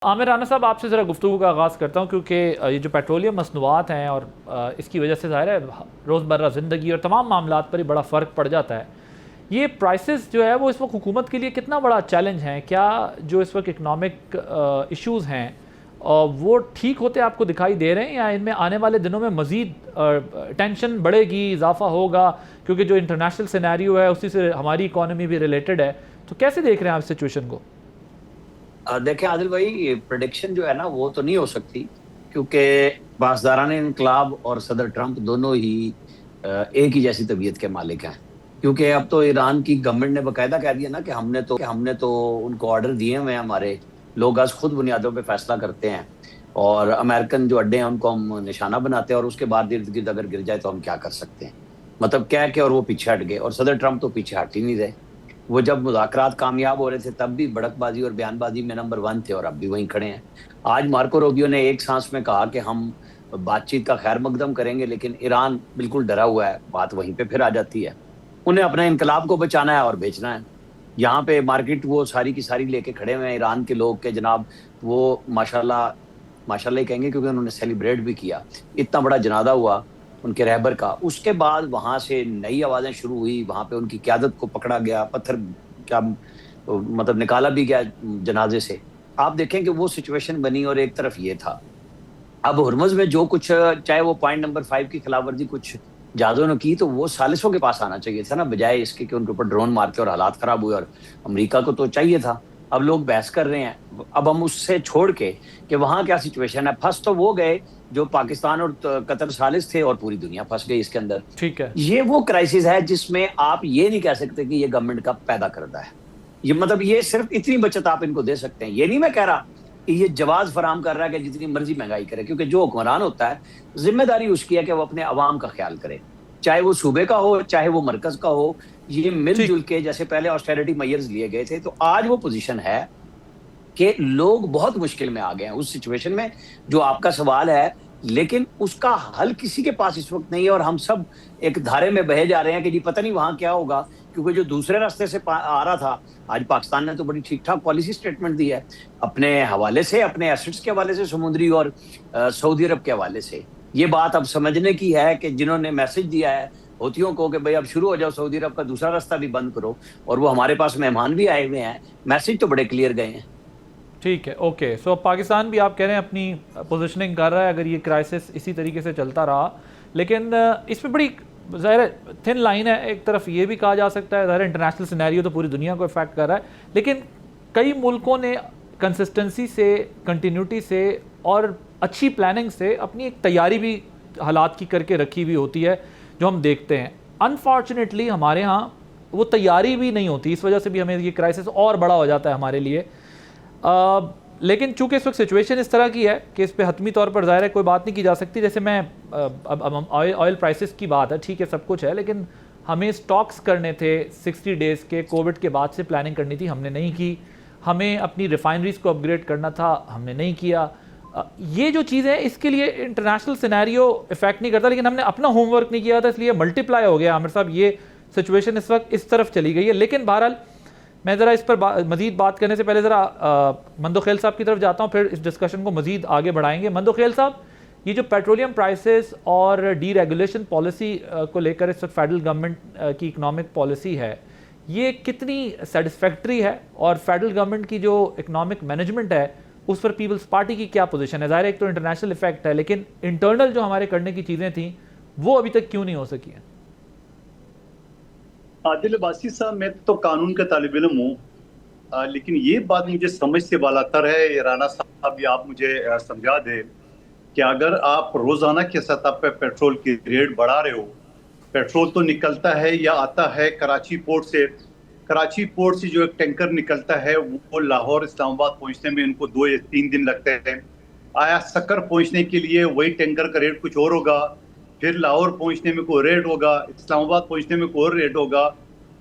आमिर राना साहब, आपसे ज़रा गुफ्तगू का आगाज़ करता हूँ क्योंकि ये जो पेट्रोलियम मसनूआत हैं और इसकी वजह से ज़ाहिर है रोज़मर्रा ज़िंदगी और तमाम मामलात पर ही बड़ा फ़र्क पड़ जाता है। ये प्राइसेस जो है वो इस वक्त हुकूमत के लिए कितना बड़ा चैलेंज है? क्या जो इस वक्त इकनॉमिक इश्यूज़ हैं वो ठीक होते आपको दिखाई दे रहे हैं, या इनमें आने वाले दिनों में मज़ीद टेंशन बढ़ेगी, इजाफा होगा? क्योंकि जो इंटरनेशनल सिनेरियो है उसी से हमारी इकॉनमी भी रिलेटेड है। तो कैसे देख रहे हैं आप सिचुएशन को? देखें आदिल भाई, प्रोडिक्शन जो है ना वो तो नहीं हो सकती, क्योंकि पासदारान इनकलाब और सदर ट्रंप दोनों ही एक ही जैसी तबीयत के मालिक हैं। क्योंकि अब तो ईरान की गवर्नमेंट ने बकायदा कह दिया ना कि हमने तो उनको ऑर्डर दिए हुए हैं, हमारे लोग आज खुद बुनियादों पे फैसला करते हैं और अमेरिकन जो अड्डे हैं उनको हम निशाना बनाते हैं और उसके बाद इर्द गिर्द अगर गिर जाए तो हम क्या कर सकते हैं। मतलब कह के और वो पीछे हट गए, और सदर ट्रंप तो पीछे हट ही नहीं रहे। वो जब मुज़ाकरात कामयाब हो रहे थे तब भी भड़कबाजी और बयानबाजी में नंबर 1 थे और अब भी वहीं खड़े हैं। आज मार्को रूबियो ने एक सांस में कहा कि हम बातचीत का खैर मकदम करेंगे, लेकिन ईरान बिल्कुल डरा हुआ है। बात वहीं पे फिर आ जाती है, उन्हें अपने इनकलाब को बचाना है और बेचना है। यहाँ पे मार्केट वो सारी की सारी लेके खड़े हुए हैं ईरान के लोग के जनाब। वो माशाल्लाह माशाल्लाह ही कहेंगे, क्योंकि उन्होंने सेलिब्रेट भी किया। इतना बड़ा जनाजा हुआ उनके रहबर का। उसके बाद वहां से नई आवाजें शुरू हुई, वहां पे उनकी क्यादत को पकड़ा गया, पत्थर क्या मतलब निकाला भी गया जनाजे से। आप देखें कि वो सिचुएशन बनी, और एक तरफ ये था। अब हुर्मुज में जो कुछ, चाहे वो पॉइंट नंबर 5 की खिलाफवर्जी कुछ जहाजों ने की, तो वो सालिसों के पास आना चाहिए था ना, बजाय इसके कि उनके ऊपर ड्रोन मार के और हालात खराब हुए। और अमेरिका को तो चाहिए था। अब लोग बहस कर रहे हैं, अब हम उससे छोड़ के कि वहां क्या सिचुएशन है। फंस तो वो गए जो पाकिस्तान और कतर सालिस थे, और पूरी दुनिया फंस गई इसके अंदर। ठीक है। ये वो क्राइसिस है जिसमें आप ये नहीं कह सकते कि ये गवर्नमेंट का पैदा करता है। ये मतलब ये सिर्फ इतनी बचत आप इनको दे सकते हैं। ये नहीं मैं कह रहा कि ये जवाज फराम कर रहा है कि जितनी मर्जी महंगाई करे, क्योंकि जो हुक्मरान होता है जिम्मेदारी उसकी है कि वो अपने अवाम का ख्याल करे, चाहे वो सूबे का हो चाहे वो मरकज का हो। ये ठीक। मिलजुल के, जैसे पहले ऑस्टेरिटी मेजर्स लिए गए थे, तो आज वो पोजीशन है कि लोग बहुत मुश्किल में आ गए हैं उस सिचुएशन में जो आपका सवाल है। लेकिन उसका हल किसी के पास इस वक्त नहीं है, और हम सब एक धारे में बहे जा रहे हैं कि जी पता नहीं वहां क्या होगा। क्योंकि जो दूसरे रास्ते से आ रहा था, आज पाकिस्तान ने तो बड़ी ठीक ठाक पॉलिसी स्टेटमेंट दी है अपने हवाले से, अपने एसेट्स के हवाले से, समुद्री और सऊदी अरब के हवाले से। ये बात अब समझने की है कि जिन्होंने मैसेज दिया है होतियों को कि भाई अब शुरू हो जाओ, सऊदी अरब का दूसरा रास्ता भी बंद करो, और वो हमारे पास मेहमान भी आए हुए हैं, मैसेज तो बड़े क्लियर गए हैं। ठीक है, ओके। सो पाकिस्तान भी आप कह रहे हैं अपनी पोजीशनिंग कर रहा है अगर ये क्राइसिस इसी तरीके से चलता रहा। लेकिन इसमें बड़ी ज़ाहिर थिन लाइन है। एक तरफ ये भी कहा जा सकता है ज़ाहिर इंटरनेशनल सिनेरियो तो पूरी दुनिया को इफेक्ट कर रहा है, लेकिन कई मुल्कों ने कंसिस्टेंसी से, कंटिन्यूटी से और अच्छी प्लानिंग से अपनी एक तैयारी भी हालात की करके रखी हुई होती है, जो हम देखते हैं। अनफॉर्चुनेटली हमारे यहाँ वो तैयारी भी नहीं होती, इस वजह से भी हमें ये क्राइसिस और बड़ा हो जाता है हमारे लिए। लेकिन चूंकि इस वक्त सिचुएशन इस तरह की है कि इस पर हतमी तौर पर ज़ाहिर है कोई बात नहीं की जा सकती। जैसे मैं अब ऑयल प्राइसेस की बात है, ठीक है, सब कुछ है, लेकिन हमें स्टॉक्स करने थे 60 डेज़ के, कोविड के बाद से प्लानिंग करनी थी, हमने नहीं की। हमें अपनी रिफाइनरीज को अपग्रेड करना था, हमने नहीं किया। ये जो चीज़ें इसके लिए इंटरनेशनल सिनेरियो इफेक्ट नहीं करता, लेकिन हमने अपना होमवर्क नहीं किया था, इसलिए मल्टीप्लाई हो गया। आमिर साहब, ये सिचुएशन इस वक्त इस तरफ चली गई है। लेकिन बहरहाल मैं ज़रा इस पर मज़ीद बात करने से पहले ज़रा मंदोखेल साहब की तरफ जाता हूँ, फिर इस डिस्कशन को मज़ीद आगे बढ़ाएंगे। मंदोखेल साहब, ये जो पेट्रोलियम प्राइसेस और डीरेगुलेशन पॉलिसी को लेकर इस वक्त फेडरल गवर्नमेंट की इकनॉमिक पॉलिसी है, ये कितनी सेटिस्फैक्ट्री है? और फेडरल गवर्नमेंट की जो इकनॉमिक मैनेजमेंट है उस पर पीपल्स पार्टी की क्या पोजीशन है? ज़ाहिर एक तो इंटरनेशनल इफेक्ट है, लेकिन इंटरनल जो हमारे करने की चीज़ें थी वो अभी तक क्यों नहीं हो सकी हैं? आदिल अब्बासी साहब, मैं तो कानून का तालिब इल्म हूँ, लेकिन ये बात मुझे समझ से बालातर है। राना साहब, ये आप मुझे समझा दे कि अगर आप रोजाना के सतह पर पेट्रोल की रेट बढ़ा रहे हो, पेट्रोल तो निकलता है या आता है कराची पोर्ट से। कराची पोर्ट से जो एक टैंकर निकलता है वो लाहौर इस्लामाबाद पहुंचने में इनको 2 या 3 दिन लगते हैं। आया सक्कर पहुंचने के लिए वही टैंकर का रेट कुछ और होगा, फिर लाहौर पहुंचने में कोई रेट होगा, इस्लामाबाद पहुंचने में कोई और रेट होगा।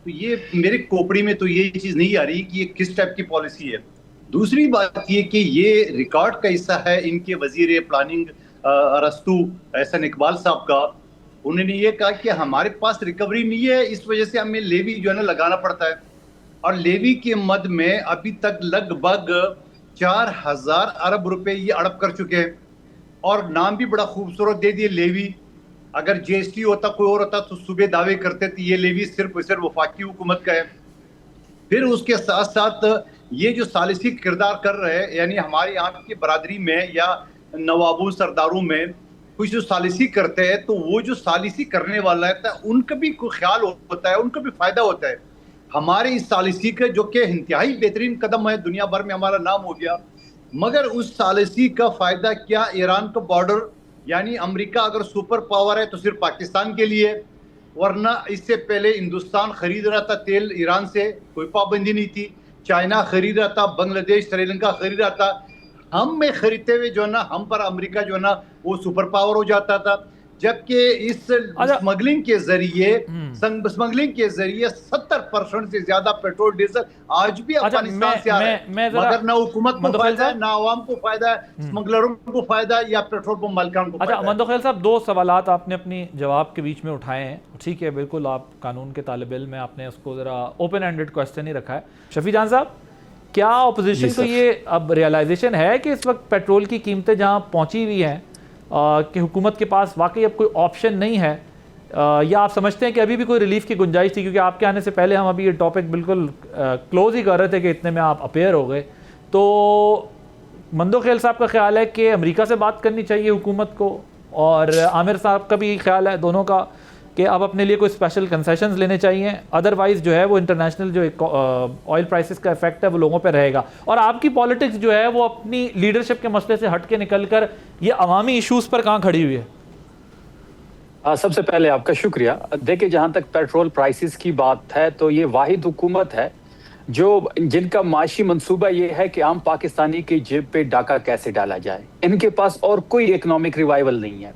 तो ये मेरे खोपड़ी में तो ये चीज नहीं आ रही कि ये किस टाइप की पॉलिसी है। दूसरी बात ये कि ये रिकॉर्ड का हिस्सा है इनके वजीर प्लानिंग अरस्तु एहसन इकबाल साहब का। उन्होंने ये कहा कि हमारे पास रिकवरी नहीं है, इस वजह से हमें लेवी जो है ना लगाना पड़ता है। और लेवी के मद में अभी तक लगभग 4000 अरब रुपए ये हड़प कर चुके हैं, और नाम भी बड़ा खूबसूरत दे दिए, लेवी। अगर जीएसटी होता, कोई और होता, तो सुबह दावे करते थे ये लेवी सिर्फ और सिर्फ वफाकी हुकूमत का है। फिर उसके साथ साथ ये जो सालिसी किरदार कर रहे हैं, यानी हमारे यहाँ की बरादरी में या नवाबों सरदारों में कुछ जो सालिसी करते हैं, तो वो जो सालिसी करने वाला है उनका भी कोई ख्याल होता है, उनका भी फायदा होता है। हमारे इस सालिसी का जो कि इंतहाई बेहतरीन कदम है, दुनिया भर में हमारा नाम हो गया, मगर उस सालिसी का फायदा क्या ईरान का बॉर्डर, यानी अमेरिका अगर सुपर पावर है तो सिर्फ पाकिस्तान के लिए, वरना इससे पहले हिंदुस्तान खरीद रहा था तेल ईरान से, कोई पाबंदी नहीं थी। चाइना खरीद रहा था, बांग्लादेश, श्रीलंका खरीद रहा था। हम में खरीदते हुए जो है ना, हम पर अमेरिका जो है ना वो सुपर पावर हो जाता था। जबकि इस स्मगलिंग के जरिए 70% से ज्यादा पेट्रोल डीजल आज भी अफगानिस्तान से आ रहा है, मगर ना हुकूमत को फायदा है, ना आवाम को फायदा है, स्मगलरों को फायदा है या पेट्रोल पंप मालिकान को। अच्छा मंदोखेल साहब, दो सवालात आपने अपनी जवाब के बीच में उठाए हैं, ठीक है, बिल्कुल आप कानून के तालिब इल्म में आपने उसको ज़रा ओपन एंडेड क्वेश्चन ही रखा है। शफी जान साहब, क्या अपोजिशन को ये अब रियलाइजेशन है कि इस वक्त पेट्रोल की कीमतें जहाँ पहुँची हुई हैं कि हुकूमत के पास वाकई अब कोई ऑप्शन नहीं है, या आप समझते हैं कि अभी भी कोई रिलीफ की गुंजाइश थी? क्योंकि आपके आने से पहले हम अभी ये टॉपिक बिल्कुल क्लोज ही कर रहे थे कि इतने में आप अपेयर हो गए। तो मंदोखेल साहब का ख्याल है कि अमेरिका से बात करनी चाहिए हुकूमत को, और आमिर साहब का भी ख्याल है, दोनों का, कि अब अपने लिए कोई स्पेशल कंसेशंस लेने चाहिए, अदरवाइज जो है वो इंटरनेशनल जो ऑयल प्राइसेस का इफेक्ट है वो लोगों पे रहेगा। और आपकी पॉलिटिक्स जो है वो अपनी लीडरशिप के मसले से हट के निकल कर ये अवामी इशूज़ पर कहाँ खड़ी हुई है? सबसे पहले आपका शुक्रिया। देखिए, जहाँ तक पेट्रोल प्राइसेस की बात है तो ये वाहिद हुकूमत है जिनका माशी मंसूबा ये है कि आम पाकिस्तानी की जेब पे डाका कैसे डाला जाए। इनके पास और कोई इकोनॉमिक रिवाइवल नहीं है।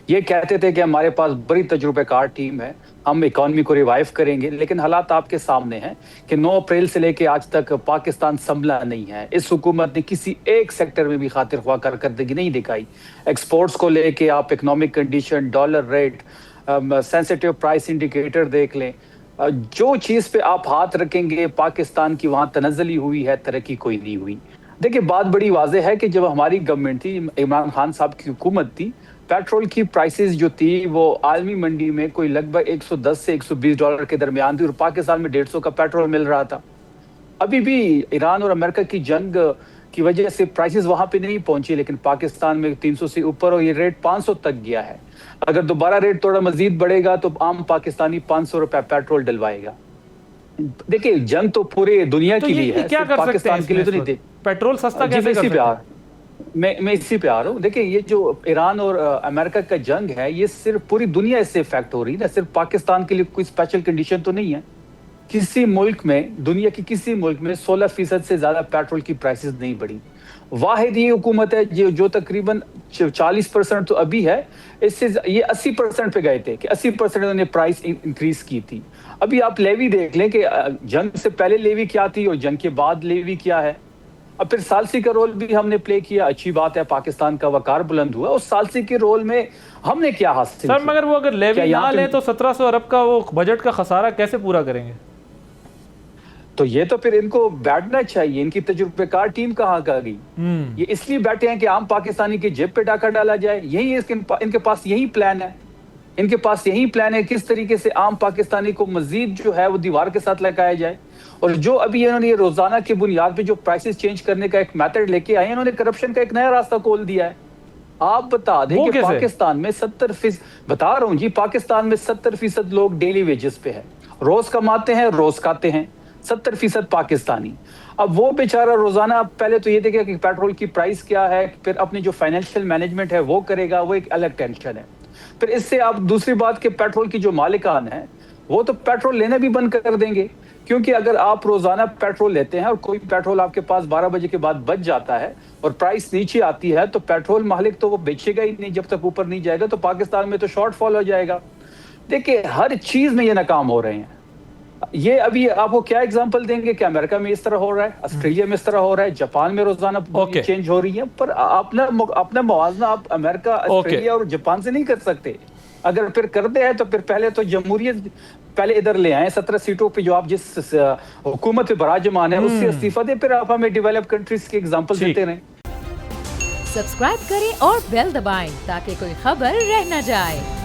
ये कहते थे कि हमारे पास बड़ी तजुर्बेकार टीम है, हम इकॉनमी को रिवाइव करेंगे, लेकिन हालात आपके सामने हैं कि 9 अप्रैल से लेके आज तक पाकिस्तान संभला नहीं है। इस हुकूमत ने किसी एक सेक्टर में भी खातिर ख्वाह कारकर्दगी नहीं दिखाई। एक्सपोर्ट्स को लेके आप economic condition, dollar rate, sensitive price indicator देख लें, जो चीज़ पे आप हाथ रखेंगे पाकिस्तान की वहाँ तनज़्ज़ुली हुई है, तरक्की कोई नहीं हुई। देखिए, बात बड़ी वाज़ेह है कि जब हमारी गवर्नमेंट थी, इमरान खान साहब की हुकूमत थी, पेट्रोल की प्राइसेस जो थी वो आलमी मंडी में कोई लगभग 110 से 120 डॉलर के दरमियान थी, और पाकिस्तान में 150 का पेट्रोल मिल रहा था। अभी भी ईरान और अमेरिका की जंग की वजह से प्राइसेस वहां पे नहीं पहुंची, लेकिन पाकिस्तान में 300 से ऊपर, और ये रेट 500 तक गया है। अगर दोबारा रेट थोड़ा मजीद बढ़ेगा तो आम पाकिस्तानी 500 रुपए पेट्रोल डलवाएगा। देखिए, जंग तो पूरे दुनिया के लिए है, क्या कर पाकिस्तान के लिए तो नहीं थे। पेट्रोल सस्ता कैसे कर सकते हैं? मैं इसी पे आ रहा हूँ। देखिए, ये जो ईरान और अमेरिका का जंग है, ये सिर्फ पूरी दुनिया इससे इफेक्ट हो रही है ना, सिर्फ पाकिस्तान के लिए कोई स्पेशल कंडीशन तो नहीं है। किसी मुल्क में, दुनिया के किसी मुल्क में 16% से ज्यादा पेट्रोल की प्राइसेस नहीं बढ़ी। वाहिद ये हुकूमत है जो तकरीबन 40% तो अभी है, इससे ये 80% पे गए थे कि 80% उन्होंने प्राइस इंक्रीज की थी। अभी आप लेवी देख लें कि जंग से पहले लेवी क्या थी और जंग के बाद लेवी क्या है। अब फिर सालसी का रोल भी हमने प्ले किया, अच्छी बात है, पाकिस्तान का वकार बुलंद हुआ। उस सालसी के रोल में हमने क्या हासिल सर, मगर वो अगर लेवी ना ले तो 1700 अरब का वो बजट का खसारा कैसे पूरा करेंगे? तो ये तो फिर इनको बैठना चाहिए। इनकी तजुर्बेकार टीम कहाँ का गई? ये इसलिए बैठे हैं कि आम पाकिस्तानी के जेब पे डाका डाला जाए। यही इनके पास यही प्लान है। इनके पास यही प्लान है किस तरीके से आम पाकिस्तानी को मजीद जो है वो दीवार के साथ लगाया जाए। और जो अभी इन्होंने ये रोजाना की बुनियाद पे जो प्राइसेस चेंज करने का एक मेथड लेके आए, इन्होंने करप्शन का एक नया रास्ता खोल दिया है। आप बता दें कि पाकिस्तान में 70%, बता रहा हूँ जी, पाकिस्तान में 70% लोग डेली वेजेस पे है, रोज कमाते हैं, रोज खाते हैं। 70% पाकिस्तानी। अब वो बेचारा रोजाना, पहले तो ये देखेगा कि पेट्रोल की प्राइस क्या है, फिर अपनी जो फाइनेंशियल मैनेजमेंट है वो करेगा, वो एक अलग टेंशन है। फिर इससे आप दूसरी बात कि पेट्रोल की जो मालिकान है वो तो पेट्रोल लेना भी बंद कर देंगे, क्योंकि अगर आप रोजाना पेट्रोल लेते हैं और कोई पेट्रोल आपके पास 12 बजे के बाद बच जाता है और प्राइस नीचे आती है, तो पेट्रोल मालिक तो वो बेचेगा ही नहीं जब तक ऊपर नहीं जाएगा। तो पाकिस्तान में तो शॉर्टफॉल हो जाएगा। देखिए, हर चीज में ये नाकाम हो रहे हैं। ये अभी आपको क्या एग्जांपल देंगे कि अमेरिका में इस तरह हो रहा है, ऑस्ट्रेलिया में इस तरह हो रहा है, जापान में रोजाना चेंज हो रही है, पर अपना मुआवजा आप अमेरिका, ऑस्ट्रेलिया और जापान से नहीं कर सकते। अगर फिर करते हैं तो फिर पहले तो पहले इधर ले आए 17 सीटों पे जो आप जिस हुकूमत पे बराजमान है उससे इस्तीफा दे, फिर आप हमें डेवलप कंट्रीज के एग्जांपल देते रहें। सब्सक्राइब करें और बेल दबाएं ताकि कोई खबर रह न जाए।